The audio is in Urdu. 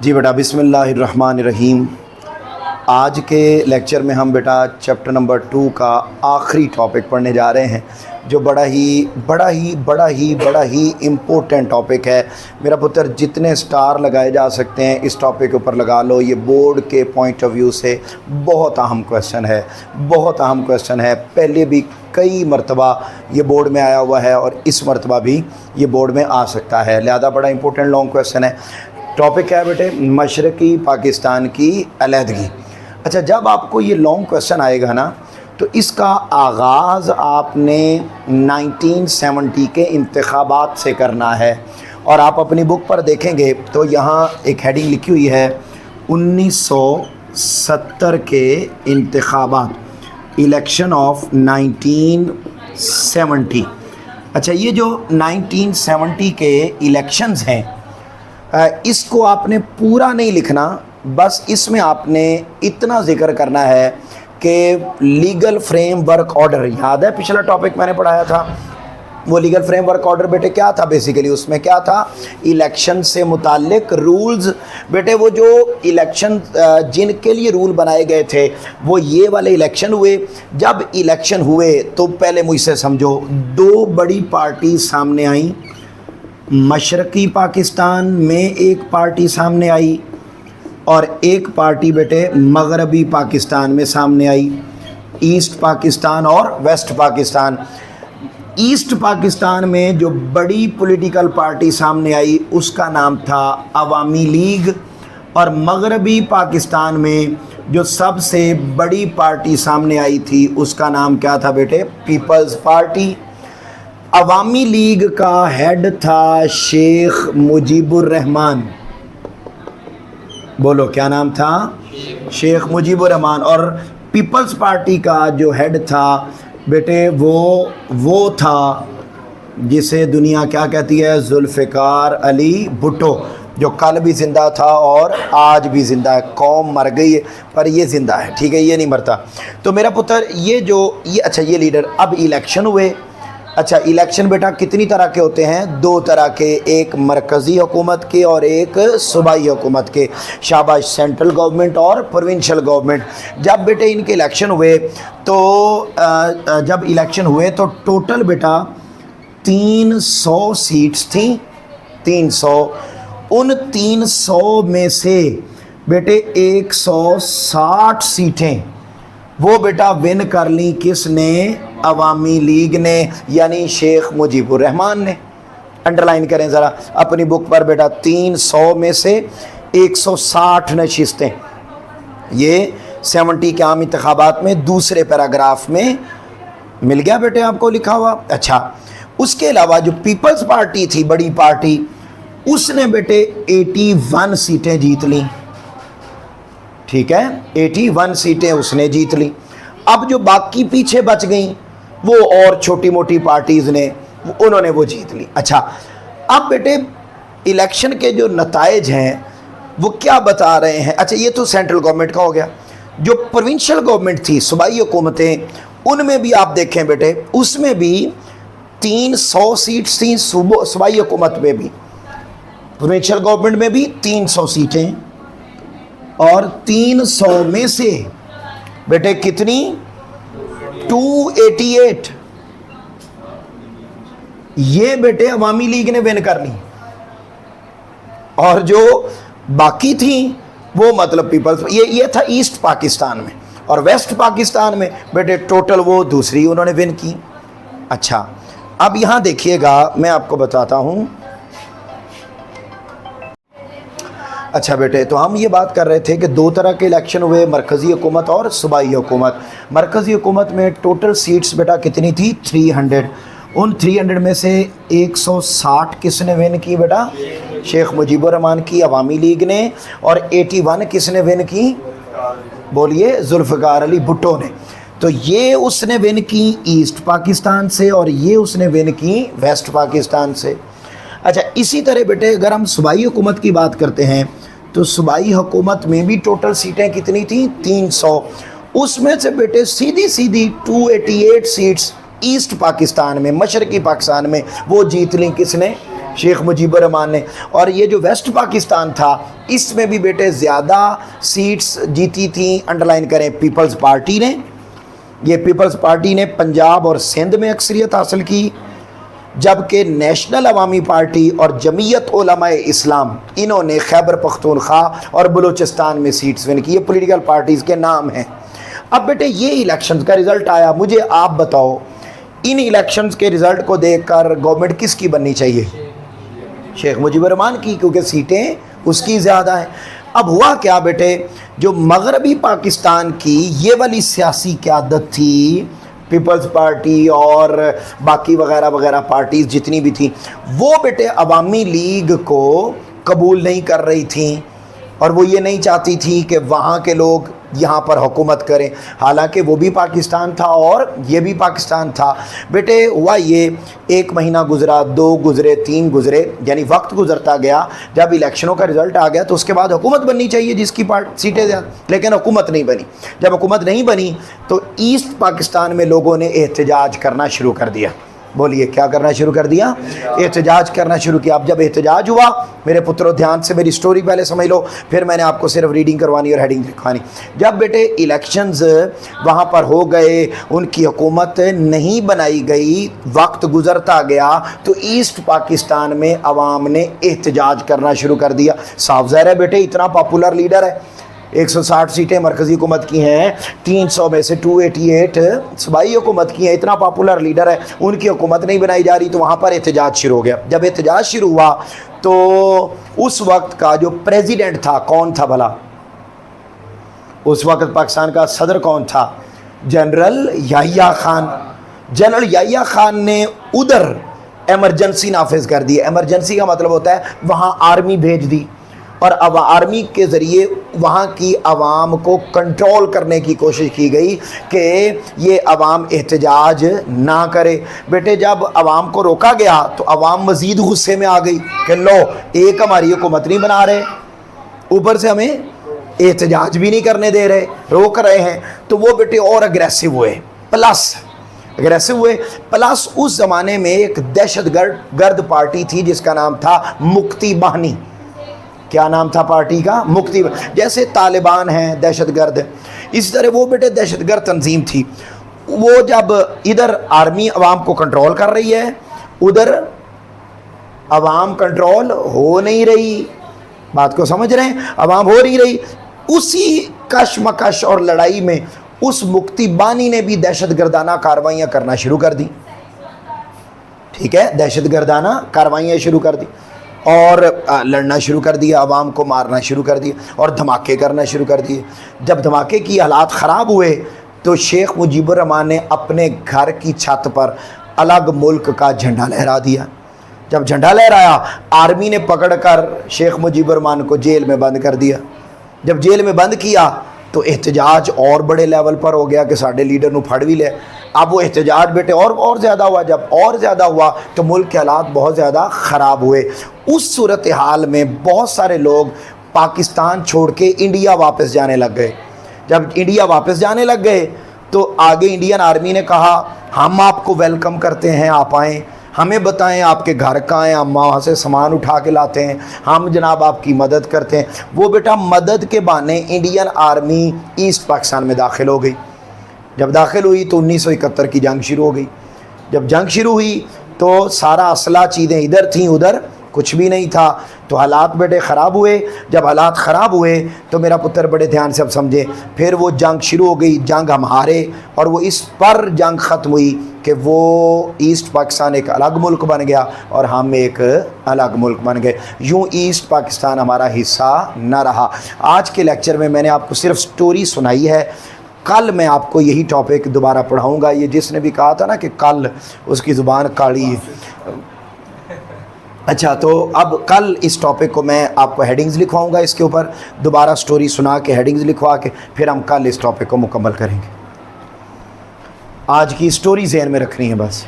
جی بیٹا، بسم اللہ الرحمن الرحیم۔ آج کے لیکچر میں ہم بیٹا چیپٹر نمبر 2 کا آخری ٹاپک پڑھنے جا رہے ہیں، جو بڑا ہی امپورٹنٹ ٹاپک ہے۔ میرا پتر، جتنے سٹار لگائے جا سکتے ہیں اس ٹاپک کے اوپر لگا لو۔ یہ بورڈ کے پوائنٹ آف ویو سے بہت اہم کویسچن ہے، پہلے بھی کئی مرتبہ یہ بورڈ میں آیا ہوا ہے اور اس مرتبہ بھی یہ بورڈ میں آ سکتا ہے، لہذا بڑا امپورٹنٹ لانگ کویسچن ہے۔ ٹاپک کیا ہے بیٹے؟ مشرقی پاکستان کی علیحدگی۔ اچھا، جب آپ کو یہ لانگ کویسچن آئے گا نا، تو اس کا آغاز آپ نے 1970 کے انتخابات سے کرنا ہے، اور آپ اپنی بک پر دیکھیں گے تو یہاں ایک ہیڈنگ لکھی ہوئی ہے 1970 کے انتخابات، الیکشن آف 1970۔ اچھا، یہ جو 1970 کے الیکشنز ہیں، اس کو آپ نے پورا نہیں لکھنا، بس اس میں آپ نے اتنا ذکر کرنا ہے کہ لیگل فریم ورک آرڈر، یاد ہے پچھلا ٹاپک میں نے پڑھایا تھا؟ وہ لیگل فریم ورک آرڈر بیٹے کیا تھا؟ بیسیکلی اس میں کیا تھا؟ الیکشن سے متعلق رولز۔ بیٹے وہ جو الیکشن جن کے لیے رول بنائے گئے تھے وہ یہ والے الیکشن ہوئے۔ جب الیکشن ہوئے تو پہلے مجھ سے سمجھو، دو بڑی پارٹی سامنے آئیں۔ مشرقی پاکستان میں ایک پارٹی سامنے آئی اور ایک پارٹی بیٹے مغربی پاکستان میں سامنے آئی، ایسٹ پاکستان اور ویسٹ پاکستان۔ ایسٹ پاکستان میں جو بڑی پولیٹیکل پارٹی سامنے آئی اس کا نام تھا عوامی لیگ، اور مغربی پاکستان میں جو سب سے بڑی پارٹی سامنے آئی تھی اس کا نام کیا تھا بیٹے؟ People's Party. عوامی لیگ کا ہیڈ تھا شیخ مجیب الرحمان۔ بولو کیا نام تھا؟ شیخ مجیب الرحمان۔ اور پیپلز پارٹی کا جو ہیڈ تھا بیٹے وہ تھا جسے دنیا کیا کہتی ہے؟ ذوالفقار علی بھٹو، جو کل بھی زندہ تھا اور آج بھی زندہ ہے۔ قوم مر گئی ہے پر یہ زندہ ہے، ٹھیک ہے، یہ نہیں مرتا۔ تو میرا پتر اچھا یہ لیڈر، اب الیکشن ہوئے۔ اچھا، الیکشن بیٹا کتنی طرح کے ہوتے ہیں؟ دو طرح کے، ایک مرکزی حکومت کے اور ایک صوبائی حکومت کے، شاباش، سینٹرل گورنمنٹ اور پروونشل گورنمنٹ۔ جب بیٹے ان کے الیکشن ہوئے تو ٹوٹل بیٹا 300 سیٹس تھیں، 300۔ ان 300 میں سے بیٹے 160 سیٹیں وہ بیٹا ون کر لی کس نے؟ عوامی لیگ نے، یعنی شیخ مجیب الرحمان نے۔ انڈرلائن کریں ذرا اپنی بک پر بیٹا، 300 میں سے 160 نشستیں، یہ 70 کے عام انتخابات میں دوسرے پیراگراف میں مل گیا بیٹے آپ کو لکھا ہوا۔ اچھا، اس کے علاوہ جو پیپلز پارٹی تھی، بڑی پارٹی، اس نے بیٹے 81 سیٹیں جیت لیں، ٹھیک ہے، 81 سیٹیں اس نے جیت لی۔ اب جو باقی پیچھے بچ گئیں وہ اور چھوٹی موٹی پارٹیز نے، انہوں نے وہ جیت لی۔ اچھا، اب بیٹے الیکشن کے جو نتائج ہیں وہ کیا بتا رہے ہیں؟ اچھا، یہ تو سینٹرل گورنمنٹ کا ہو گیا۔ جو پروونشل گورنمنٹ تھی، صوبائی حکومتیں، ان میں بھی آپ دیکھیں بیٹے، اس میں بھی 300 سیٹس تھیں، صوبائی حکومت میں بھی، پروونشل گورنمنٹ میں بھی 300 سیٹیں، اور 300 میں سے بیٹے کتنی؟ 288 یہ بیٹے عوامی لیگ نے ون کر لی، اور جو باقی تھیں وہ مطلب پیپلز، یہ تھا ایسٹ پاکستان میں، اور ویسٹ پاکستان میں بیٹے ٹوٹل وہ دوسری انہوں نے ون کی۔ اچھا، اب یہاں دیکھیے گا، میں آپ کو بتاتا ہوں۔ اچھا بیٹے، تو ہم یہ بات کر رہے تھے کہ دو طرح کے الیکشن ہوئے، مرکزی حکومت اور صوبائی حکومت۔ مرکزی حکومت میں ٹوٹل سیٹس بیٹا کتنی تھی؟ 300۔ ان 300 میں سے 160 کس نے ون کی بیٹا؟ شیخ مجیب الرحمان کی، عوامی لیگ نے، اور 81 کس نے ون کی؟ بولیے، ذوالفقار علی بھٹو نے۔ تو یہ اس نے ون کی ایسٹ پاکستان سے، اور یہ اس نے ون کی ویسٹ پاکستان سے۔ اچھا، اسی طرح بیٹے اگر ہم صوبائی حکومت کی بات کرتے ہیں تو صوبائی حکومت میں بھی ٹوٹل سیٹیں کتنی تھیں؟ 300۔ اس میں سے بیٹے سیدھی 288 سیٹس ایسٹ پاکستان میں، مشرقی پاکستان میں وہ جیت لیں کس نے؟ شیخ مجیب الرحمان نے. اور یہ جو ویسٹ پاکستان تھا اس میں بھی بیٹے زیادہ سیٹس جیتی تھیں, انڈر لائن کریں, پیپلز پارٹی نے. یہ پیپلز پارٹی نے پنجاب اور سندھ میں اکثریت حاصل کی, جبکہ نیشنل عوامی پارٹی اور جمعیت علماء اسلام انہوں نے خیبر پختونخوا اور بلوچستان میں سیٹس ون کی. یہ پولیٹیکل پارٹیز کے نام ہیں. اب بیٹے یہ الیکشنز کا رزلٹ آیا, مجھے آپ بتاؤ ان الیکشنز کے رزلٹ کو دیکھ کر گورنمنٹ کس کی بننی چاہیے؟ شیخ مجیب الرحمان کی, کیونکہ سیٹیں اس کی زیادہ ہیں. اب ہوا کیا بیٹے, جو مغربی پاکستان کی یہ والی سیاسی قیادت تھی, پیپلز پارٹی اور باقی وغیرہ وغیرہ پارٹیز جتنی بھی تھیں, وہ بیٹے عوامی لیگ کو قبول نہیں کر رہی تھیں, اور وہ یہ نہیں چاہتی تھی کہ وہاں کے لوگ یہاں پر حکومت کریں, حالانکہ وہ بھی پاکستان تھا اور یہ بھی پاکستان تھا. بیٹے ہوا یہ, 1 مہینہ گزرا, 2 گزرے, 3 گزرے, یعنی وقت گزرتا گیا. جب الیکشنوں کا رزلٹ آ گیا تو اس کے بعد حکومت بننی چاہیے جس کی سیٹیں زیادہ, لیکن حکومت نہیں بنی. جب حکومت نہیں بنی تو ایسٹ پاکستان میں لوگوں نے احتجاج کرنا شروع کر دیا. بولیے کیا کرنا شروع کر دیا؟ احتجاج کرنا شروع کیا. اب جب احتجاج ہوا, میرے پترو دھیان سے میری سٹوری پہلے سمجھ لو, پھر میں نے آپ کو صرف ریڈنگ کروانی اور ہیڈنگ لکھوانی. جب بیٹے الیکشنز وہاں پر ہو گئے, ان کی حکومت نہیں بنائی گئی, وقت گزرتا گیا, تو ایسٹ پاکستان میں عوام نے احتجاج کرنا شروع کر دیا. صاف ظاہر ہے بیٹے, اتنا پاپولر لیڈر ہے, 160 سیٹیں مرکزی حکومت کی ہیں, 300 میں سے 288 صوبائی حکومت کی ہیں, اتنا پاپولر لیڈر ہے, ان کی حکومت نہیں بنائی جا رہی, تو وہاں پر احتجاج شروع ہو گیا. جب احتجاج شروع ہوا تو اس وقت کا جو پریزیڈنٹ تھا, کون تھا بھلا؟ اس وقت پاکستان کا صدر کون تھا؟ جنرل یحییٰ خان. جنرل یحییٰ خان نے ادھر ایمرجنسی نافذ کر دی. ایمرجنسی کا مطلب ہوتا ہے وہاں آرمی بھیج دی, اور اب آرمی کے ذریعے وہاں کی عوام کو کنٹرول کرنے کی کوشش کی گئی کہ یہ عوام احتجاج نہ کرے. بیٹے جب عوام کو روکا گیا تو عوام مزید غصے میں آ گئی کہ لو, ایک ہماری حکومت نہیں بنا رہے, اوپر سے ہمیں احتجاج بھی نہیں کرنے دے رہے, روک رہے ہیں. تو وہ بیٹے اور اگریسو ہوئے, پلس اس زمانے میں ایک دہشت گرد پارٹی تھی جس کا نام تھا مکتی باہنی. کیا نام تھا پارٹی کا؟ مکتی. جیسے طالبان ہیں دہشت گرد, اسی طرح وہ بیٹے دہشت گرد تنظیم تھی. وہ جب ادھر آرمی عوام کو کنٹرول کر رہی ہے, ادھر عوام کنٹرول ہو نہیں رہی. بات کو سمجھ رہے ہیں؟ عوام ہو نہیں رہی. اسی کشمکش اور لڑائی میں اس مکتی بانی نے بھی دہشت گردانہ کاروائیاں کرنا شروع کر دی. ٹھیک ہے, دہشت گردانہ کاروائیاں شروع کر دی, اور لڑنا شروع کر دیا, عوام کو مارنا شروع کر دیا, اور دھماکے کرنا شروع کر دیے. جب دھماکے کی حالات خراب ہوئے تو شیخ مجیب الرحمان نے اپنے گھر کی چھت پر الگ ملک کا جھنڈا لہرا دیا. جب جھنڈا لہرایا, آرمی نے پکڑ کر شیخ مجیب الرحمان کو جیل میں بند کر دیا. جب جیل میں بند کیا تو احتجاج اور بڑے لیول پر ہو گیا کہ ساڈے لیڈر نو پھڑ بھی لے. اب وہ احتجاج بیٹے اور زیادہ ہوا. جب اور زیادہ ہوا تو ملک کے حالات بہت زیادہ خراب ہوئے. اس صورتحال میں بہت سارے لوگ پاکستان چھوڑ کے انڈیا واپس جانے لگ گئے. جب انڈیا واپس جانے لگ گئے تو آگے انڈین آرمی نے کہا ہم آپ کو ویلکم کرتے ہیں, آپ آئیں, ہمیں بتائیں آپ کے گھر کہاں ہیں, ہم وہاں سے سامان اٹھا کے لاتے ہیں, ہم جناب آپ کی مدد کرتے ہیں. وہ بیٹا مدد کے بہانے انڈین آرمی ایسٹ پاکستان میں داخل ہو گئی. جب داخل ہوئی تو 1971 کی جنگ شروع ہو گئی. جب جنگ شروع ہوئی تو سارا اسلحہ چیزیں ادھر تھیں, ادھر کچھ بھی نہیں تھا. تو حالات بیٹے خراب ہوئے. جب حالات خراب ہوئے تو میرا پتر بڑے دھیان سے اب سمجھے, پھر وہ جنگ شروع ہو گئی. جنگ ہم ہارے, اور وہ اس پر جنگ ختم ہوئی کہ وہ ایسٹ پاکستان ایک الگ ملک بن گیا اور ہم ایک الگ ملک بن گئے. یوں ایسٹ پاکستان ہمارا حصہ نہ رہا. آج کے لیکچر میں میں نے آپ کو صرف سٹوری سنائی ہے. کل میں آپ کو یہی ٹاپک دوبارہ پڑھاؤں گا. یہ جس نے بھی کہا تھا نا کہ کل اس کی زبان کاڑی ہے, اچھا تو اب کل اس ٹاپک کو میں آپ کو ہیڈنگز لکھواؤں گا, اس کے اوپر دوبارہ سٹوری سنا کے ہیڈنگز لکھوا کے پھر ہم کل اس ٹاپک کو مکمل کریں گے. آج کی سٹوری ذہن میں رکھنی ہے بس.